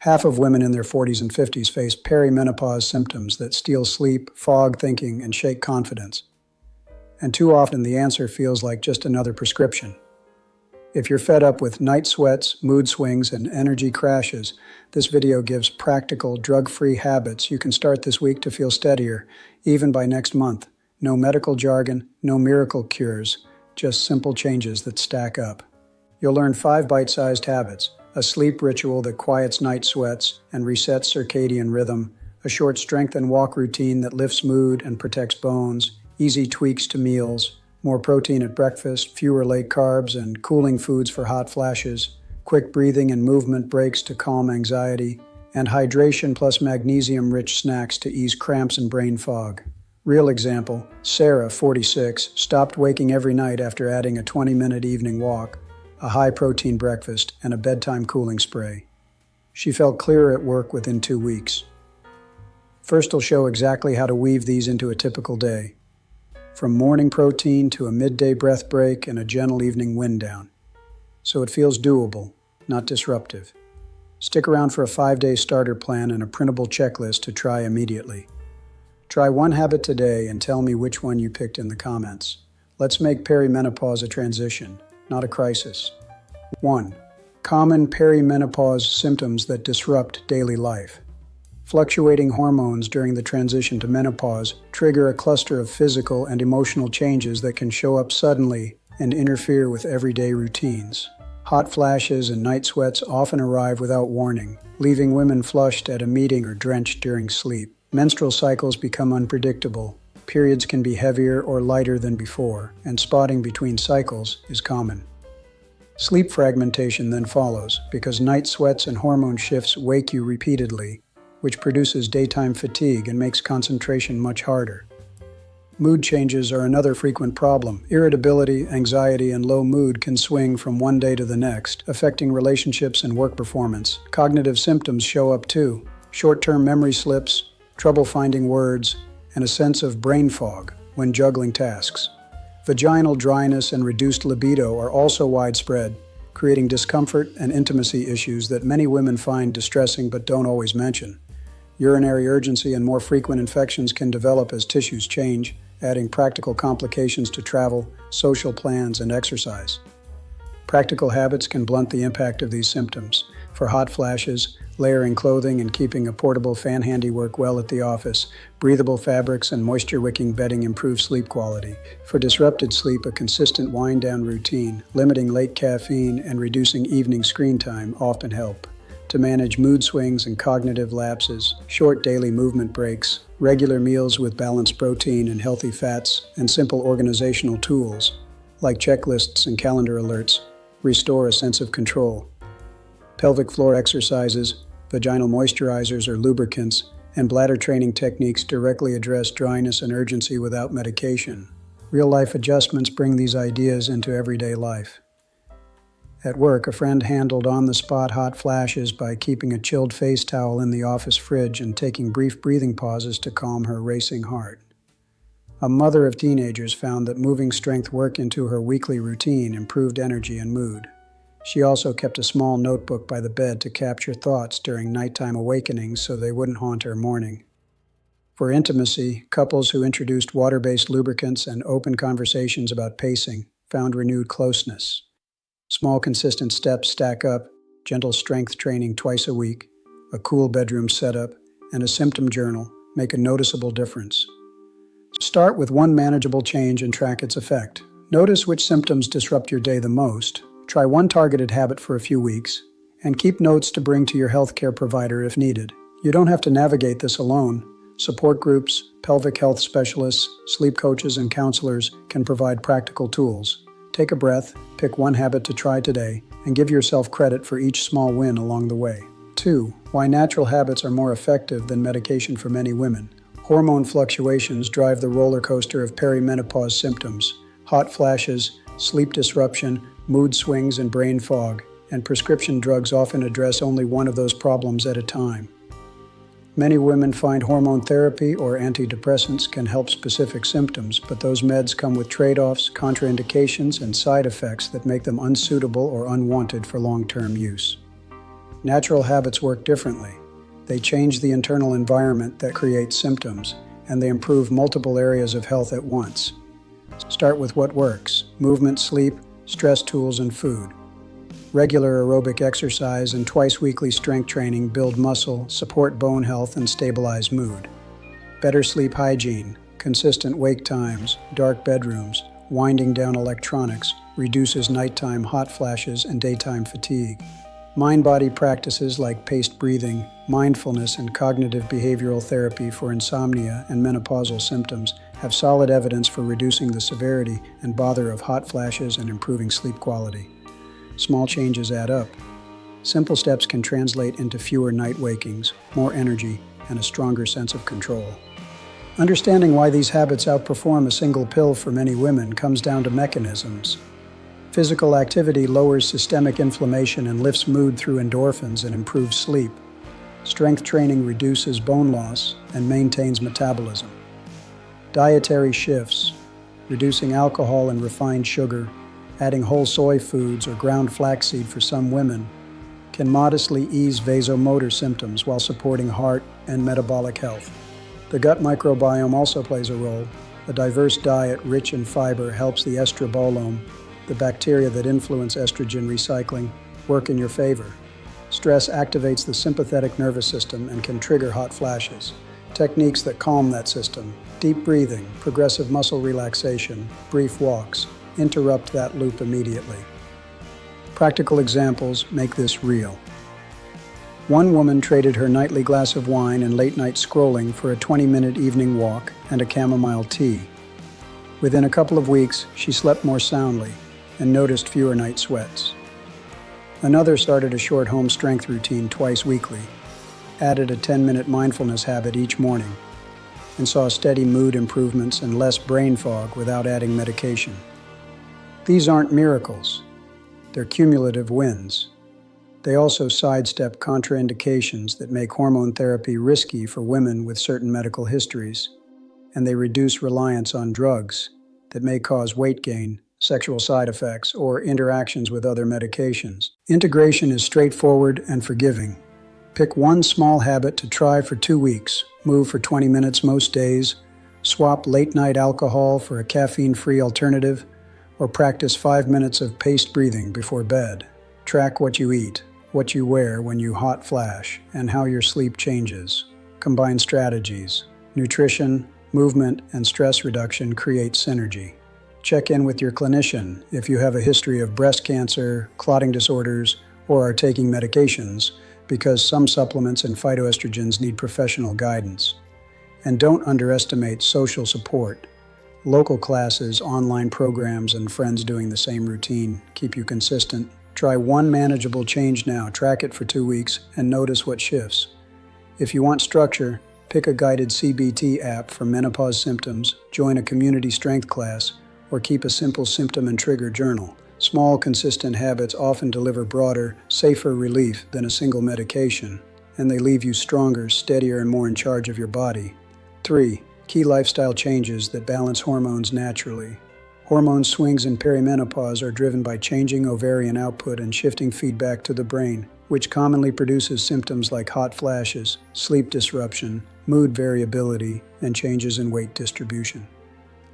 Half of women in their 40s and 50s face perimenopause symptoms that steal sleep, fog thinking, and shake confidence. And too often the answer feels like just another prescription. If you're fed up with night sweats, mood swings, and energy crashes, this video gives practical, drug-free habits you can start this week to feel steadier, even by next month. No medical jargon, no miracle cures, just simple changes that stack up. You'll learn 5 bite-sized habits: a sleep ritual that quiets night sweats and resets circadian rhythm, a short strength and walk routine that lifts mood and protects bones, easy tweaks to meals, more protein at breakfast, fewer late carbs, and cooling foods for hot flashes, quick breathing and movement breaks to calm anxiety, and hydration plus magnesium-rich snacks to ease cramps and brain fog. Real example, Sarah, 46, stopped waking every night after adding a 20-minute evening walk, a high-protein breakfast, and a bedtime cooling spray. She felt clearer at work within 2 weeks. First, I'll show exactly how to weave these into a typical day, from morning protein to a midday breath break and a gentle evening wind down, so it feels doable, not disruptive. Stick around for a 5-day starter plan and a printable checklist to try immediately. Try one habit today and tell me which one you picked in the comments. Let's make perimenopause a transition, not a crisis. 1. Common perimenopause symptoms that disrupt daily life. Fluctuating hormones during the transition to menopause trigger a cluster of physical and emotional changes that can show up suddenly and interfere with everyday routines. Hot flashes and night sweats often arrive without warning, leaving women flushed at a meeting or drenched during sleep. Menstrual cycles become unpredictable. Periods can be heavier or lighter than before, and spotting between cycles is common. Sleep fragmentation then follows, because night sweats and hormone shifts wake you repeatedly, which produces daytime fatigue and makes concentration much harder. Mood changes are another frequent problem. Irritability, anxiety, and low mood can swing from one day to the next, affecting relationships and work performance. Cognitive symptoms show up too: short-term memory slips, trouble finding words, and a sense of brain fog when juggling tasks. Vaginal dryness and reduced libido are also widespread, creating discomfort and intimacy issues that many women find distressing but don't always mention. Urinary urgency and more frequent infections can develop as tissues change, adding practical complications to travel, social plans, and exercise. Practical habits can blunt the impact of these symptoms. For hot flashes, layering clothing and keeping a portable fan handy work well at the office. Breathable fabrics and moisture-wicking bedding improve sleep quality. For disrupted sleep, a consistent wind-down routine, limiting late caffeine, and reducing evening screen time often help. To manage mood swings and cognitive lapses, short daily movement breaks, regular meals with balanced protein and healthy fats, and simple organizational tools, like checklists and calendar alerts, restore a sense of control. Pelvic floor exercises, vaginal moisturizers or lubricants, and bladder training techniques directly address dryness and urgency without medication. Real-life adjustments bring these ideas into everyday life. At work, a friend handled on-the-spot hot flashes by keeping a chilled face towel in the office fridge and taking brief breathing pauses to calm her racing heart. A mother of teenagers found that moving strength work into her weekly routine improved energy and mood. She also kept a small notebook by the bed to capture thoughts during nighttime awakenings so they wouldn't haunt her morning. For intimacy, couples who introduced water-based lubricants and open conversations about pacing found renewed closeness. Small, consistent steps stack up: gentle strength training twice a week, a cool bedroom setup, and a symptom journal make a noticeable difference. Start with one manageable change and track its effect. Notice which symptoms disrupt your day the most. Try one targeted habit for a few weeks, and keep notes to bring to your healthcare provider if needed. You don't have to navigate this alone. Support groups, pelvic health specialists, sleep coaches, and counselors can provide practical tools. Take a breath, pick one habit to try today, and give yourself credit for each small win along the way. 2. Why natural habits are more effective than medication for many women. Hormone fluctuations drive the roller coaster of perimenopause symptoms: hot flashes, sleep disruption, mood swings, and brain fog, and prescription drugs often address only one of those problems at a time. Many women find hormone therapy or antidepressants can help specific symptoms, but those meds come with trade-offs, contraindications, and side effects that make them unsuitable or unwanted for long-term use. Natural habits work differently. They change the internal environment that creates symptoms, and they improve multiple areas of health at once. Start with what works: movement, sleep, stress tools, and food. Regular aerobic exercise and twice-weekly strength training build muscle, support bone health, and stabilize mood. Better sleep hygiene, consistent wake times, dark bedrooms, winding down electronics reduces nighttime hot flashes and daytime fatigue. Mind-body practices like paced breathing, mindfulness, and cognitive behavioral therapy for insomnia and menopausal symptoms have solid evidence for reducing the severity and bother of hot flashes and improving sleep quality. Small changes add up. Simple steps can translate into fewer night wakings, more energy, and a stronger sense of control. Understanding why these habits outperform a single pill for many women comes down to mechanisms. Physical activity lowers systemic inflammation and lifts mood through endorphins and improves sleep. Strength training reduces bone loss and maintains metabolism. Dietary shifts, reducing alcohol and refined sugar, adding whole soy foods or ground flaxseed for some women, can modestly ease vasomotor symptoms while supporting heart and metabolic health. The gut microbiome also plays a role. A diverse diet rich in fiber helps the estrobolome, the bacteria that influence estrogen recycling, work in your favor. Stress activates the sympathetic nervous system and can trigger hot flashes. Techniques that calm that system: deep breathing, progressive muscle relaxation, brief walks, interrupt that loop immediately. Practical examples make this real. One woman traded her nightly glass of wine and late-night scrolling for a 20-minute evening walk and a chamomile tea. Within a couple of weeks, she slept more soundly and noticed fewer night sweats. Another started a short home strength routine twice weekly, added a 10-minute mindfulness habit each morning, and saw steady mood improvements and less brain fog without adding medication. These aren't miracles. They're cumulative wins. They also sidestep contraindications that make hormone therapy risky for women with certain medical histories, and they reduce reliance on drugs that may cause weight gain, sexual side effects, or interactions with other medications. Integration is straightforward and forgiving. Pick one small habit to try for 2 weeks, move for 20 minutes most days, swap late-night alcohol for a caffeine-free alternative, or practice 5 minutes of paced breathing before bed. Track what you eat, what you wear when you hot flash, and how your sleep changes. Combine strategies. Nutrition, movement, and stress reduction create synergy. Check in with your clinician if you have a history of breast cancer, clotting disorders, or are taking medications, because some supplements and phytoestrogens need professional guidance. And don't underestimate social support. Local classes, online programs, and friends doing the same routine keep you consistent. Try one manageable change now, track it for 2 weeks, and notice what shifts. If you want structure, pick a guided CBT app for menopause symptoms, join a community strength class, or keep a simple symptom and trigger journal. Small, consistent habits often deliver broader, safer relief than a single medication, and they leave you stronger, steadier, and more in charge of your body. 3. Key lifestyle changes that balance hormones naturally. Hormone swings in perimenopause are driven by changing ovarian output and shifting feedback to the brain, which commonly produces symptoms like hot flashes, sleep disruption, mood variability, and changes in weight distribution.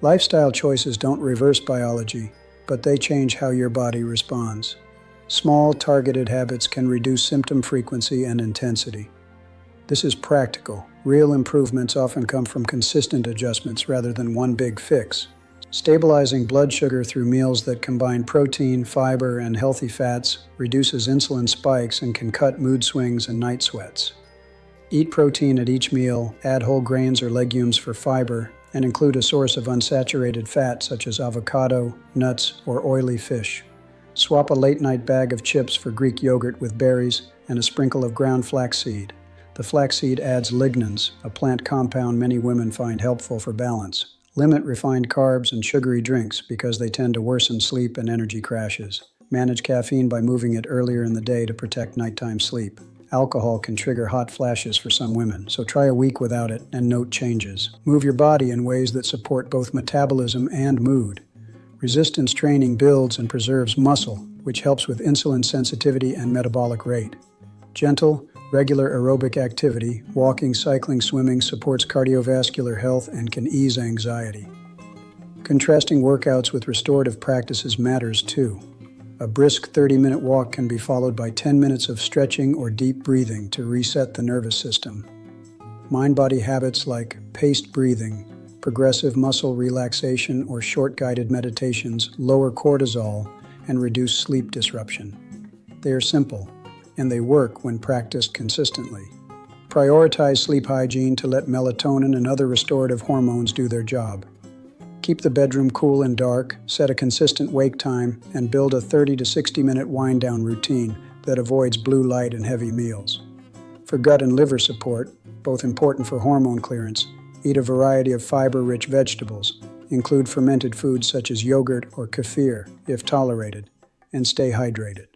Lifestyle choices don't reverse biology, but they change how your body responds. Small, targeted habits can reduce symptom frequency and intensity. This is practical. Real improvements often come from consistent adjustments rather than one big fix. Stabilizing blood sugar through meals that combine protein, fiber, and healthy fats reduces insulin spikes and can cut mood swings and night sweats. Eat protein at each meal, add whole grains or legumes for fiber, and include a source of unsaturated fat such as avocado, nuts, or oily fish. Swap a late-night bag of chips for Greek yogurt with berries and a sprinkle of ground flaxseed. The flaxseed adds lignans, a plant compound many women find helpful for balance. Limit refined carbs and sugary drinks because they tend to worsen sleep and energy crashes. Manage caffeine by moving it earlier in the day to protect nighttime sleep. Alcohol can trigger hot flashes for some women, so try a week without it and note changes. Move your body in ways that support both metabolism and mood. Resistance training builds and preserves muscle, which helps with insulin sensitivity and metabolic rate. Gentle, regular aerobic activity, walking, cycling, swimming, supports cardiovascular health and can ease anxiety. Contrasting workouts with restorative practices matters too. A brisk 30-minute walk can be followed by 10 minutes of stretching or deep breathing to reset the nervous system. Mind-body habits like paced breathing, progressive muscle relaxation, or short guided meditations lower cortisol and reduce sleep disruption. They are simple, and they work when practiced consistently. Prioritize sleep hygiene to let melatonin and other restorative hormones do their job. Keep the bedroom cool and dark, set a consistent wake time, and build a 30 to 60-minute wind-down routine that avoids blue light and heavy meals. For gut and liver support, both important for hormone clearance, eat a variety of fiber-rich vegetables. Include fermented foods such as yogurt or kefir, if tolerated, and stay hydrated.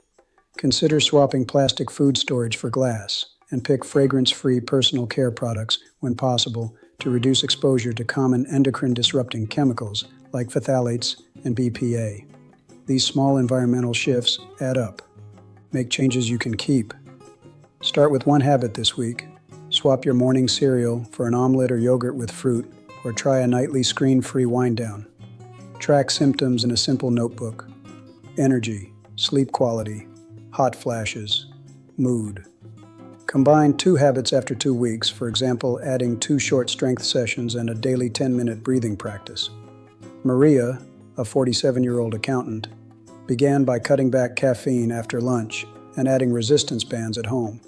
Consider swapping plastic food storage for glass, and pick fragrance-free personal care products when possible to reduce exposure to common endocrine-disrupting chemicals like phthalates and BPA. These small environmental shifts add up. Make changes you can keep. Start with one habit this week. Swap your morning cereal for an omelet or yogurt with fruit, or try a nightly screen-free wind-down. Track symptoms in a simple notebook. Energy, sleep quality, hot flashes, mood. Combine 2 habits after 2 weeks, for example, adding 2 short strength sessions and a daily 10-minute breathing practice. Maria, a 47-year-old accountant, began by cutting back caffeine after lunch and adding resistance bands at home.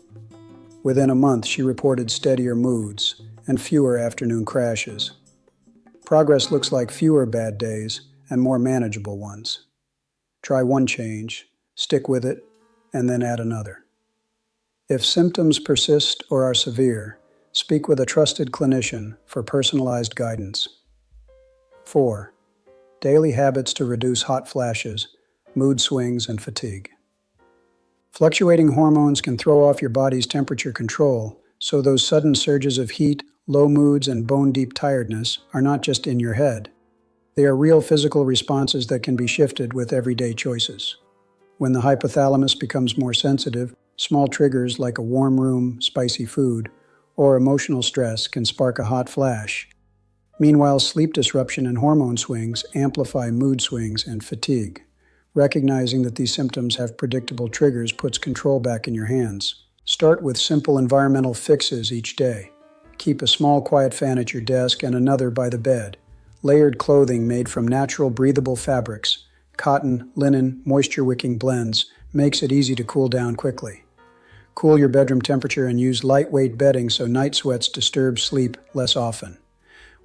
Within a month, she reported steadier moods and fewer afternoon crashes. Progress looks like fewer bad days and more manageable ones. Try one change, stick with it, and then add another. If symptoms persist or are severe, speak with a trusted clinician for personalized guidance. 4. Daily habits to reduce hot flashes, mood swings, and fatigue. Fluctuating hormones can throw off your body's temperature control, so those sudden surges of heat, low moods, and bone-deep tiredness are not just in your head. They are real physical responses that can be shifted with everyday choices. When the hypothalamus becomes more sensitive, small triggers like a warm room, spicy food, or emotional stress can spark a hot flash. Meanwhile, sleep disruption and hormone swings amplify mood swings and fatigue. Recognizing that these symptoms have predictable triggers puts control back in your hands. Start with simple environmental fixes each day. Keep a small quiet fan at your desk and another by the bed. Layered clothing made from natural breathable fabrics, cotton, linen, moisture-wicking blends, makes it easy to cool down quickly. Cool your bedroom temperature and use lightweight bedding so night sweats disturb sleep less often.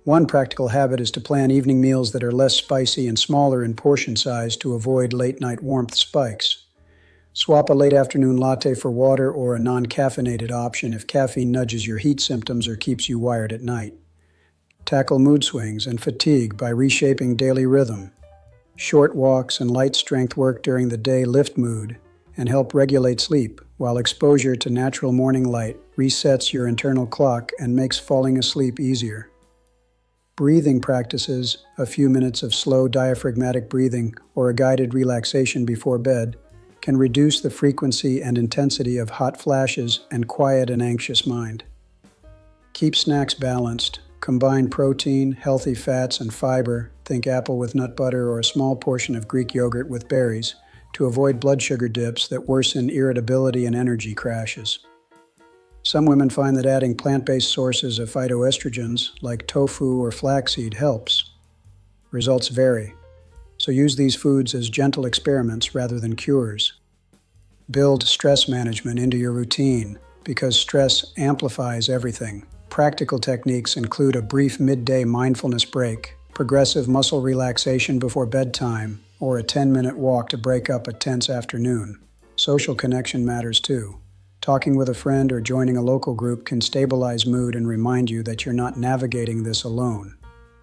One practical habit is to plan evening meals that are less spicy and smaller in portion size to avoid late-night warmth spikes. Swap a late afternoon latte for water or a non-caffeinated option if caffeine nudges your heat symptoms or keeps you wired at night. Tackle mood swings and fatigue by reshaping daily rhythm. Short walks and light strength work during the day lift mood and help regulate sleep, while exposure to natural morning light resets your internal clock and makes falling asleep easier. Breathing practices, a few minutes of slow diaphragmatic breathing or a guided relaxation before bed, can reduce the frequency and intensity of hot flashes and quiet an anxious mind. Keep snacks balanced. Combine protein, healthy fats, and fiber, think apple with nut butter or a small portion of Greek yogurt with berries, to avoid blood sugar dips that worsen irritability and energy crashes. Some women find that adding plant-based sources of phytoestrogens, like tofu or flaxseed, helps. Results vary, so use these foods as gentle experiments rather than cures. Build stress management into your routine, because stress amplifies everything. Practical techniques include a brief midday mindfulness break, progressive muscle relaxation before bedtime, or a 10-minute walk to break up a tense afternoon. Social connection matters too. Talking with a friend or joining a local group can stabilize mood and remind you that you're not navigating this alone.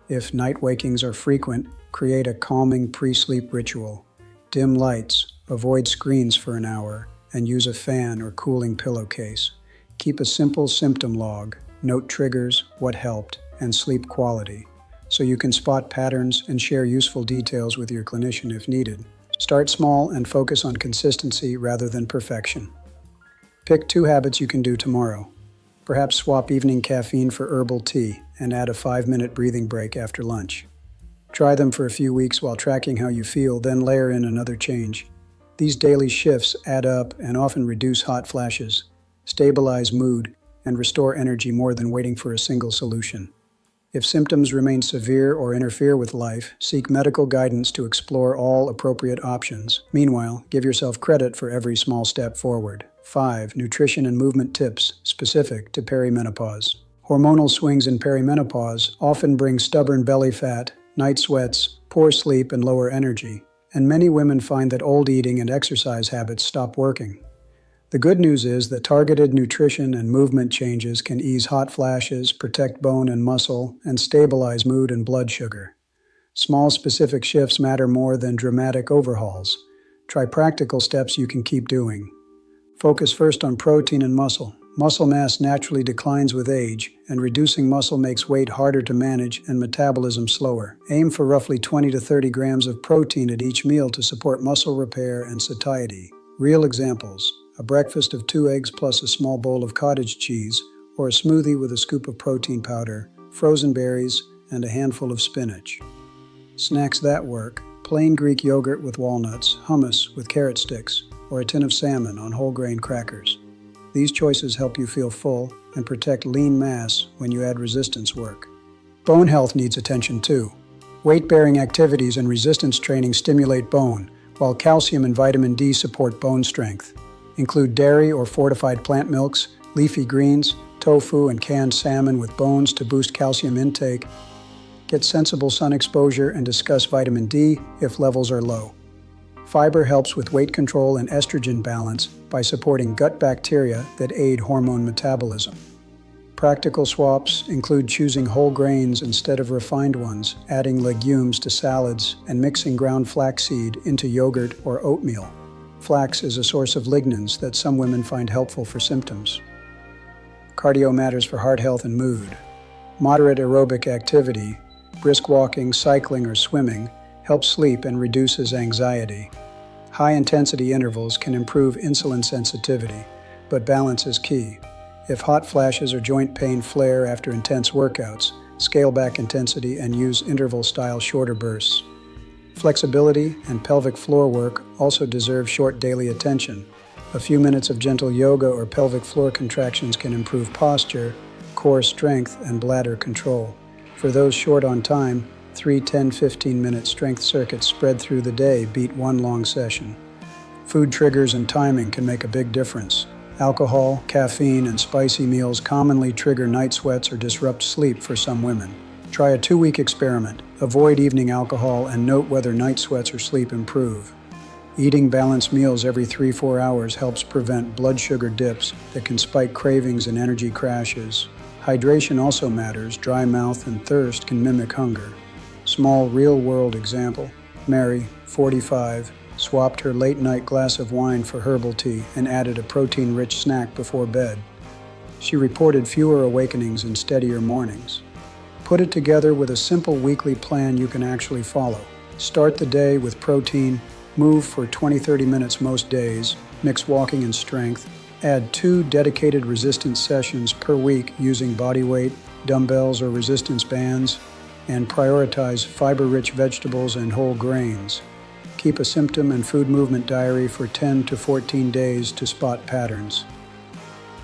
If night wakings are frequent, create a calming pre-sleep ritual. Dim lights, avoid screens for an hour, and use a fan or cooling pillowcase. Keep a simple symptom log, note triggers, what helped, and sleep quality, so you can spot patterns and share useful details with your clinician if needed. Start small and focus on consistency rather than perfection. Pick 2 habits you can do tomorrow. Perhaps swap evening caffeine for herbal tea and add a 5-minute breathing break after lunch. Try them for a few weeks while tracking how you feel, then layer in another change. These daily shifts add up and often reduce hot flashes, stabilize mood, and restore energy more than waiting for a single solution. If symptoms remain severe or interfere with life, seek medical guidance to explore all appropriate options. Meanwhile, give yourself credit for every small step forward. 5. Nutrition and movement tips specific to perimenopause. Hormonal swings in perimenopause often bring stubborn belly fat, night sweats, poor sleep, and lower energy, and many women find that old eating and exercise habits stop working. The good news is that targeted nutrition and movement changes can ease hot flashes, protect bone and muscle, and stabilize mood and blood sugar. Small specific shifts matter more than dramatic overhauls. Try practical steps you can keep doing. Focus first on protein and muscle. Muscle mass naturally declines with age, and reducing muscle makes weight harder to manage and metabolism slower. Aim for roughly 20 to 30 grams of protein at each meal to support muscle repair and satiety. Real examples: a breakfast of 2 eggs plus a small bowl of cottage cheese, or a smoothie with a scoop of protein powder, frozen berries, and a handful of spinach. Snacks that work: plain Greek yogurt with walnuts, hummus with carrot sticks, or a tin of salmon on whole grain crackers. These choices help you feel full and protect lean mass when you add resistance work. Bone health needs attention too. Weight-bearing activities and resistance training stimulate bone, while calcium and vitamin D support bone strength. Include dairy or fortified plant milks, leafy greens, tofu, and canned salmon with bones to boost calcium intake. Get sensible sun exposure and discuss vitamin D if levels are low. Fiber helps with weight control and estrogen balance by supporting gut bacteria that aid hormone metabolism. Practical swaps include choosing whole grains instead of refined ones, adding legumes to salads, and mixing ground flaxseed into yogurt or oatmeal. Flax is a source of lignans that some women find helpful for symptoms. Cardio matters for heart health and mood. Moderate aerobic activity, brisk walking, cycling, or swimming, helps sleep and reduces anxiety. High-intensity intervals can improve insulin sensitivity, but balance is key. If hot flashes or joint pain flare after intense workouts, scale back intensity and use interval-style shorter bursts. Flexibility and pelvic floor work also deserve short daily attention. A few minutes of gentle yoga or pelvic floor contractions can improve posture, core strength, and bladder control. For those short on time, 3 10-15-minute strength circuits spread through the day beat one long session. Food triggers and timing can make a big difference. Alcohol, caffeine, and spicy meals commonly trigger night sweats or disrupt sleep for some women. Try a 2-week experiment. Avoid evening alcohol and note whether night sweats or sleep improve. Eating balanced meals every 3-4 hours helps prevent blood sugar dips that can spike cravings and energy crashes. Hydration also matters. Dry mouth and thirst can mimic hunger. Small real-world example: Mary, 45, swapped her late-night glass of wine for herbal tea and added a protein-rich snack before bed. She reported fewer awakenings and steadier mornings. Put it together with a simple weekly plan you can actually follow. Start the day with protein, move for 20-30 minutes most days, mix walking and strength, add 2 dedicated resistance sessions per week using body weight, dumbbells, or resistance bands, and prioritize fiber-rich vegetables and whole grains. Keep a symptom and food movement diary for 10 to 14 days to spot patterns.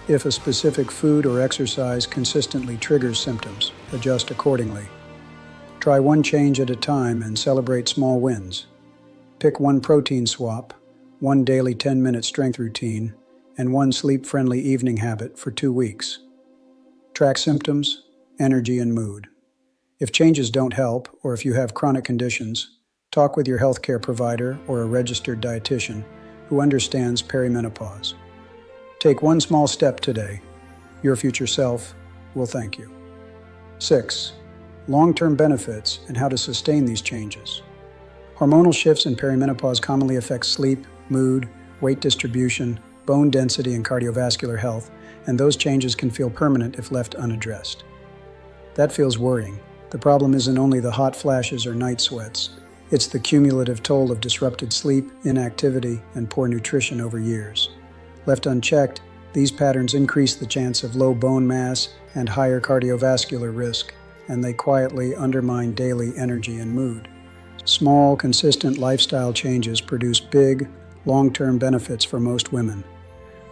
If a specific food or exercise consistently triggers symptoms, adjust accordingly. Try one change at a time and celebrate small wins. Pick one protein swap, one daily 10-minute strength routine, and one sleep-friendly evening habit for 2 weeks. Track symptoms, energy, and mood. If changes don't help, or if you have chronic conditions, talk with your healthcare provider or a registered dietitian who understands perimenopause. Take one small step today. Your future self will thank you. 6. Long-term benefits and how to sustain these changes. Hormonal shifts in perimenopause commonly affect sleep, mood, weight distribution, bone density, and cardiovascular health, and those changes can feel permanent if left unaddressed. That feels worrying. The problem isn't only the hot flashes or night sweats. It's the cumulative toll of disrupted sleep, inactivity, and poor nutrition over years. Left unchecked, These patterns increase the chance of low bone mass and higher cardiovascular risk, and they quietly undermine daily energy and mood. Small, consistent lifestyle changes produce big, long-term benefits for most women.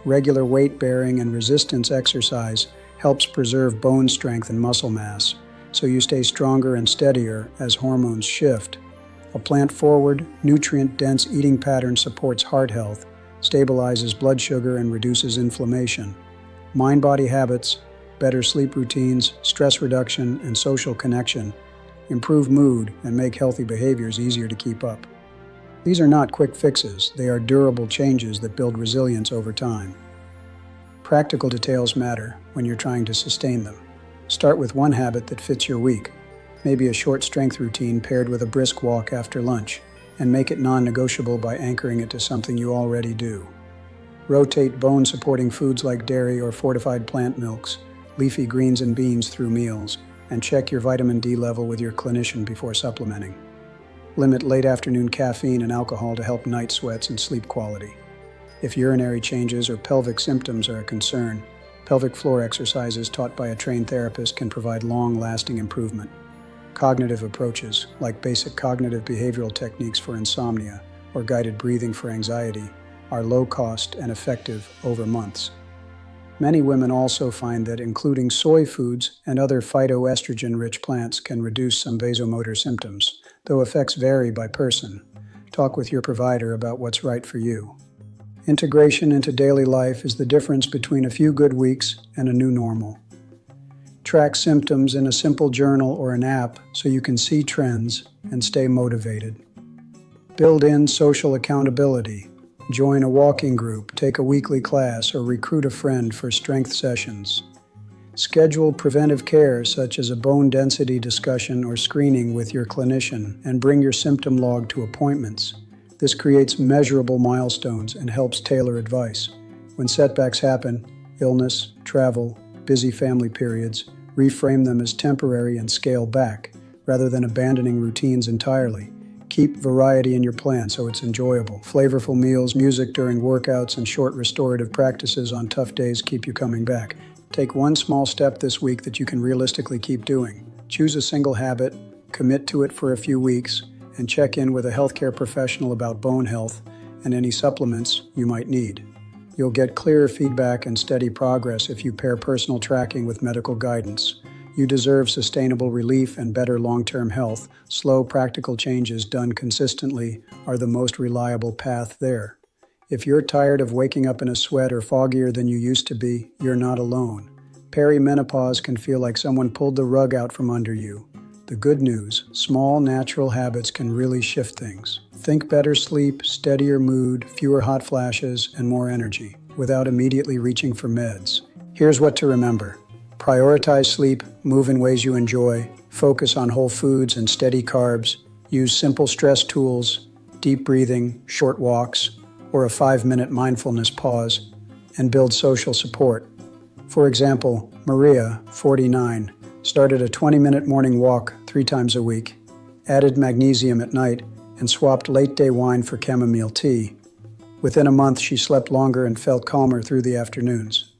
Regular weight-bearing and resistance exercise helps preserve bone strength and muscle mass, so you stay stronger and steadier as hormones shift. A plant-forward, nutrient-dense eating pattern supports heart health, stabilizes blood sugar, and reduces inflammation. Mind-body habits, better sleep routines, stress reduction, and social connection improve mood and make healthy behaviors easier to keep up. These are not quick fixes, they are durable changes that build resilience over time. Practical details matter when you're trying to sustain them. Start with one habit that fits your week, maybe a short strength routine paired with a brisk walk after lunch, and make it non-negotiable by anchoring it to something you already do. Rotate bone-supporting foods like dairy or fortified plant milks, leafy greens and beans through meals, and check your vitamin D level with your clinician before supplementing. Limit late afternoon caffeine and alcohol to help night sweats and sleep quality. If urinary changes or pelvic symptoms are a concern, pelvic floor exercises taught by a trained therapist can provide long-lasting improvement. Cognitive approaches, like basic cognitive behavioral techniques for insomnia or guided breathing for anxiety, are low-cost and effective over months. Many women also find that including soy foods and other phytoestrogen-rich plants can reduce some vasomotor symptoms, though effects vary by person. Talk with your provider about what's right for you. Integration into daily life is the difference between a few good weeks and a new normal. Track symptoms in a simple journal or an app so you can see trends and stay motivated. Build in social accountability. Join a walking group, take a weekly class, or recruit a friend for strength sessions. Schedule preventive care such as a bone density discussion or screening with your clinician, and bring your symptom log to appointments. This creates measurable milestones and helps tailor advice. When setbacks happen, illness, travel, busy family periods, reframe them as temporary and scale back, rather than abandoning routines entirely. Keep variety in your plan so it's enjoyable. Flavorful meals, music during workouts, and short restorative practices on tough days keep you coming back. Take one small step this week that you can realistically keep doing. Choose a single habit, commit to it for a few weeks, and check in with a healthcare professional about bone health and any supplements you might need. You'll get clearer feedback and steady progress if you pair personal tracking with medical guidance. You deserve sustainable relief and better long-term health. Slow, practical changes done consistently are the most reliable path there. If you're tired of waking up in a sweat or foggier than you used to be, you're not alone. Perimenopause can feel like someone pulled the rug out from under you. The good news, small, natural habits can really shift things. Think better sleep, steadier mood, fewer hot flashes, and more energy, without immediately reaching for meds. Here's what to remember. Prioritize sleep, move in ways you enjoy, focus on whole foods and steady carbs, use simple stress tools, deep breathing, short walks, or a 5-minute mindfulness pause, and build social support. For example, Maria, 49, started a 20-minute morning walk 3 times a week, added magnesium at night, and swapped late-day wine for chamomile tea. Within a month, she slept longer and felt calmer through the afternoons.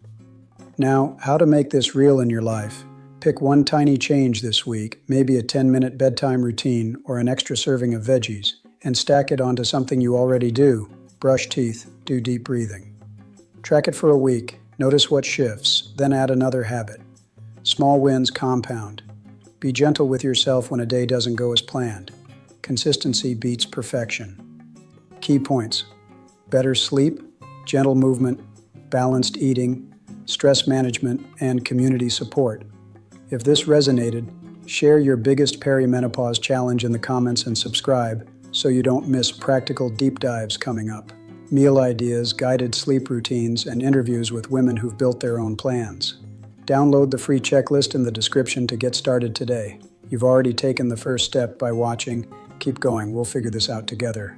Now, how to make this real in your life? Pick one tiny change this week, maybe a 10-minute bedtime routine or an extra serving of veggies, and stack it onto something you already do. Brush teeth, do deep breathing. Track it for a week, notice what shifts, then add another habit. Small wins compound. Be gentle with yourself when a day doesn't go as planned. Consistency beats perfection. Key points: better sleep, gentle movement, balanced eating, stress management, and community support. If this resonated, share your biggest perimenopause challenge in the comments and subscribe so you don't miss practical deep dives coming up. Meal ideas, guided sleep routines, and interviews with women who've built their own plans. Download the free checklist in the description to get started today. You've already taken the first step by watching. Keep going, we'll figure this out together.